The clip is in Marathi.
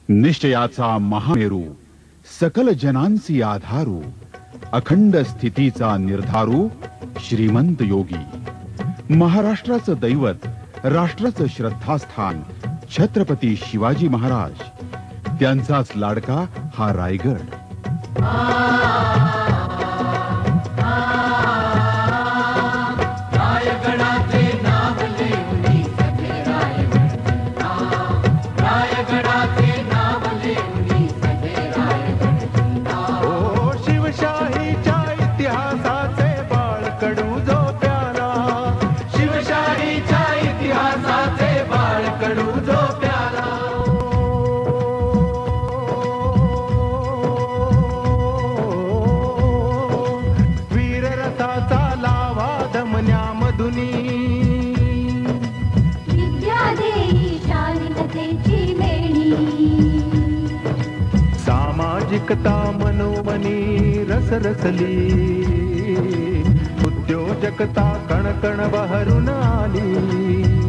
निश्चयाचा महामेरू, सकल जनांसी आधारू, अखंड स्थितीचा निर्धारू, श्रीमंत योगी, महाराष्ट्राचं दैवत, राष्ट्राचं श्रद्धास्थान, छत्रपती शिवाजी महाराज, त्यांचाच लाडका हा रायगड. सामाजिकता मनोमनी रस रसली, उद्योजकता कण कण बहरून आली.